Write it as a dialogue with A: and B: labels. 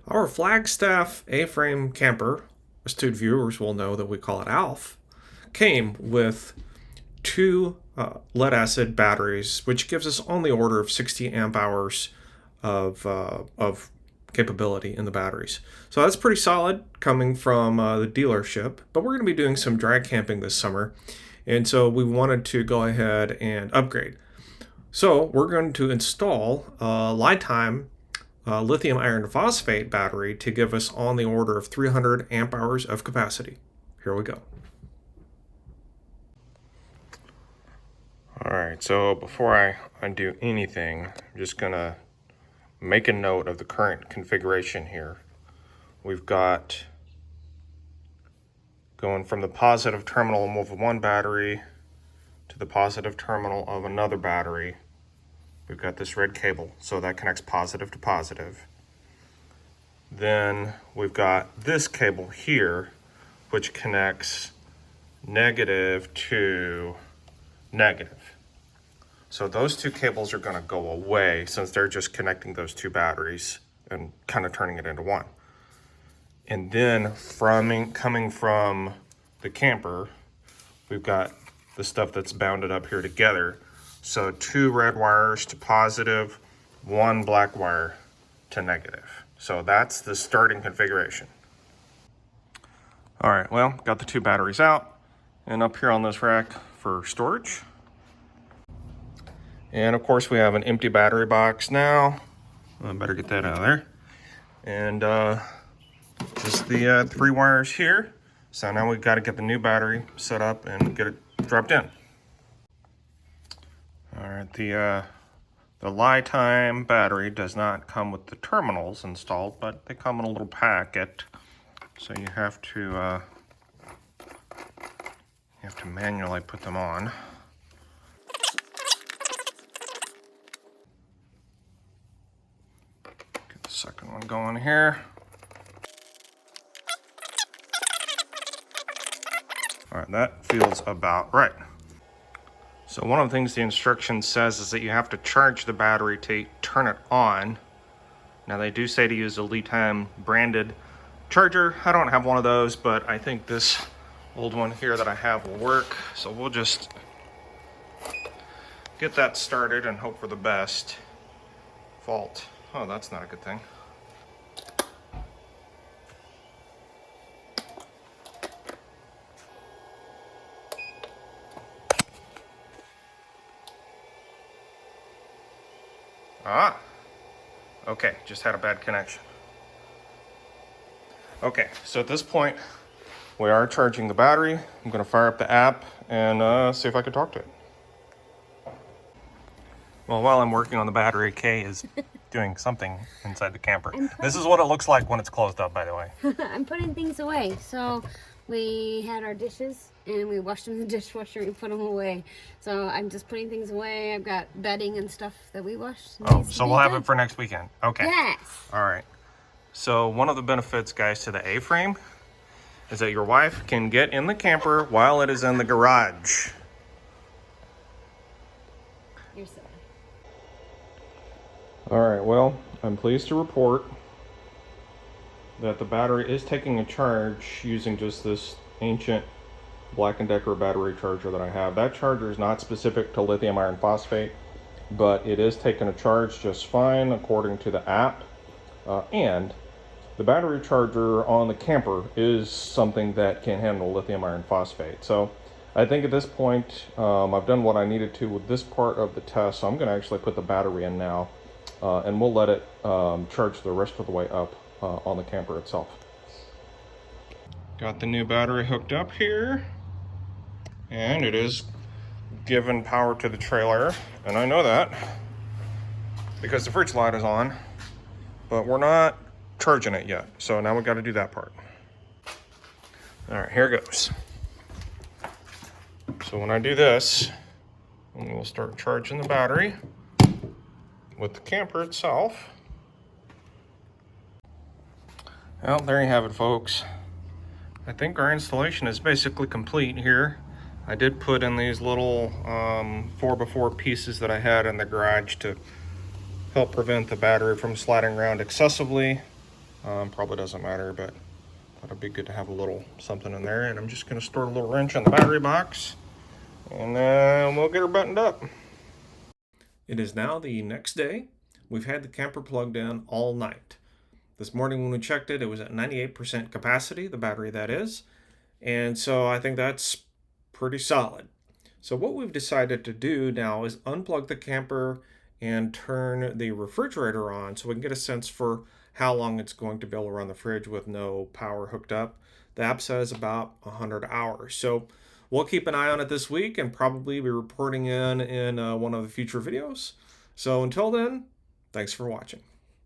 A: Our Flagstaff A Frame camper, astute viewers will know that we call it ALF, came with two lead acid batteries, which gives us on the order of 60 amp hours of capability in the batteries. So that's pretty solid coming from the dealership, but we're going to be doing some drag camping this summer, and so we wanted to go ahead and upgrade. So we're going to install a LiTime lithium iron phosphate battery to give us on the order of 300 amp hours of capacity. Here we go. All right, so before I undo anything, I'm just gonna make a note of the current configuration here. We've got going from the positive terminal of one battery to the positive terminal of another battery. We've got this red cable, so that connects positive to positive. Then we've got this cable here, which connects negative to negative. So those two cables are gonna go away since they're just connecting those two batteries and kind of turning it into one. And then coming from the camper, we've got the stuff that's bounded up here together. So two red wires to positive, one black wire to negative. So that's the starting configuration. All right, well, got the two batteries out and up here on this rack for storage. And of course we have an empty battery box now. I better get that out of there. And just the three wires here. So now we've got to get the new battery set up and get it dropped in. All right, the LiTime battery does not come with the terminals installed, but they come in a little packet. So you have to manually put them on. Get the second one going here. All right, that feels about right. So one of the things the instruction says is that you have to charge the battery to turn it on. Now they do say to use a LiTime branded charger. I don't have one of those, but I think this old one here that I have will work. So we'll just get that started and hope for the best. Fault. Oh, that's not a good thing. Ah, okay, just had a bad connection. Okay, so at this point, we are charging the battery. I'm gonna fire up the app and see if I can talk to it. Well, while I'm working on the battery, Kay is doing something inside the camper. This is what it looks like when it's closed up, by the way.
B: I'm putting things away. So we had our dishes and we washed them in the dishwasher and put them away. So I'm just putting things away. I've got bedding and stuff that we washed.
A: Oh, so we'll have it for next weekend. Okay.
B: Yes.
A: All right. So one of the benefits, guys, to the A-frame is that your wife can get in the camper while it is in the garage.
B: You're silly.
A: All right, well, I'm pleased to report that the battery is taking a charge using just this ancient Black & Decker battery charger that I have. That charger is not specific to lithium iron phosphate, but it is taking a charge just fine according to the app. And the battery charger on the camper is something that can handle lithium iron phosphate. So I think at this point, I've done what I needed to with this part of the test. So I'm gonna actually put the battery in now and we'll let it charge the rest of the way up on the camper itself. Got the new battery hooked up here, and it is giving power to the trailer, and I know that because the fridge light is on, but we're not charging it yet, so now we've got to do that part. All right, here it goes. So when I do this, we'll start charging the battery with the camper itself. Well, there you have it, folks. I think our installation is basically complete here. I did put in these little 4x4 pieces that I had in the garage to help prevent the battery from sliding around excessively. Probably doesn't matter, but it'd be good to have a little something in there. And I'm just going to store a little wrench in the battery box, and we'll get her buttoned up. It is now the next day. We've had the camper plugged in all night. This morning when we checked it, it was at 98% capacity, the battery that is. And so I think that's pretty solid. So what we've decided to do now is unplug the camper and turn the refrigerator on so we can get a sense for how long it's going to be able to run the fridge with no power hooked up. The app says about 100 hours. So we'll keep an eye on it this week and probably be reporting in one of the future videos. So until then, thanks for watching.